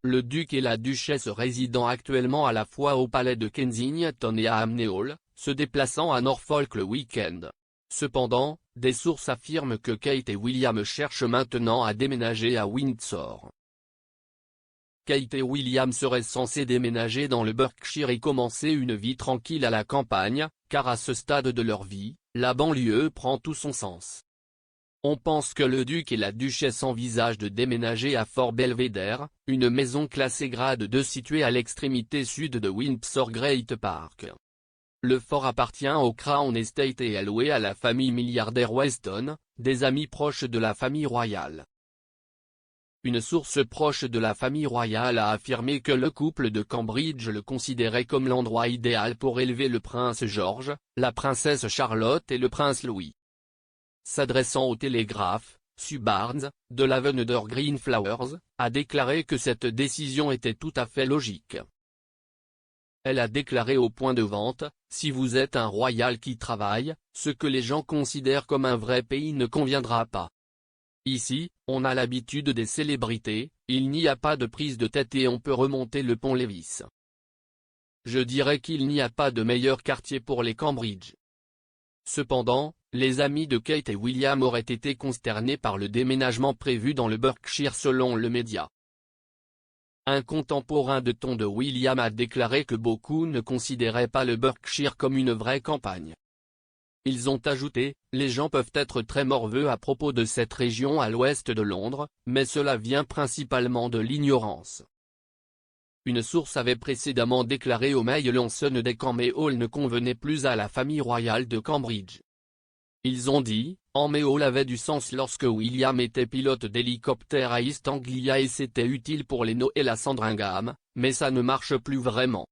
Le duc et la duchesse résidant actuellement à la fois au palais de Kensington et à Hamney Hall, se déplaçant à Norfolk le week-end. Cependant, des sources affirment que Kate et William cherchent maintenant à déménager à Windsor. Kate et William seraient censés déménager dans le Berkshire et commencer une vie tranquille à la campagne, car à ce stade de leur vie, la banlieue prend tout son sens. On pense que le duc et la duchesse envisagent de déménager à Fort Belvedere, une maison classée grade 2 située à l'extrémité sud de Windsor Great Park. Le fort appartient au Crown Estate et est loué à la famille milliardaire Weston, des amis proches de la famille royale. Une source proche de la famille royale a affirmé que le couple de Cambridge le considérait comme l'endroit idéal pour élever le prince George, la princesse Charlotte et le prince Louis. S'adressant au Télégraphe, Sue Barnes, de Lavender Green Flowers, a déclaré que cette décision était tout à fait logique. Elle a déclaré au point de vente, « Si vous êtes un royal qui travaille, ce que les gens considèrent comme un vrai pays ne conviendra pas. Ici, on a l'habitude des célébrités, il n'y a pas de prise de tête et on peut remonter le pont Lévis. Je dirais qu'il n'y a pas de meilleur quartier pour les Cambridge. » Cependant, les amis de Kate et William auraient été consternés par le déménagement prévu dans le Berkshire selon le média. Un contemporain de ton de William a déclaré que beaucoup ne considéraient pas le Berkshire comme une vraie campagne. Ils ont ajouté, les gens peuvent être très morveux à propos de cette région à l'ouest de Londres, mais cela vient principalement de l'ignorance. Une source avait précédemment déclaré au Mail on Sunday qu'Hamney Hall ne convenait plus à la famille royale de Cambridge. Ils ont dit, Hamney Hall avait du sens lorsque William était pilote d'hélicoptère à East Anglia et c'était utile pour les Noël à Sandringham, mais ça ne marche plus vraiment.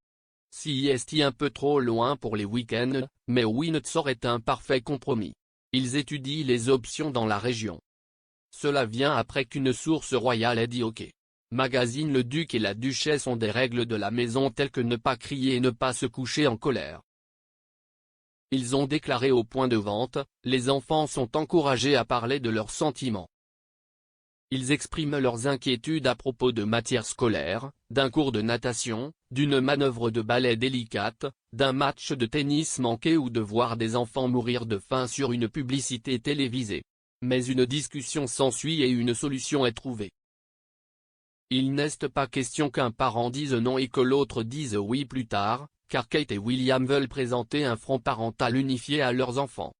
C'est un peu trop loin pour les week-ends, mais Windsor est un parfait compromis. Ils étudient les options dans la région. Cela vient après qu'une source royale ait dit OK. Magazine Le duc et la duchesse ont des règles de la maison telles que ne pas crier et ne pas se coucher en colère. Ils ont déclaré au point de vente, les enfants sont encouragés à parler de leurs sentiments. Ils expriment leurs inquiétudes à propos de matières scolaires, d'un cours de natation, d'une manœuvre de ballet délicate, d'un match de tennis manqué ou de voir des enfants mourir de faim sur une publicité télévisée. Mais une discussion s'ensuit et une solution est trouvée. Il n'est pas question qu'un parent dise non et que l'autre dise oui plus tard, car Kate et William veulent présenter un front parental unifié à leurs enfants.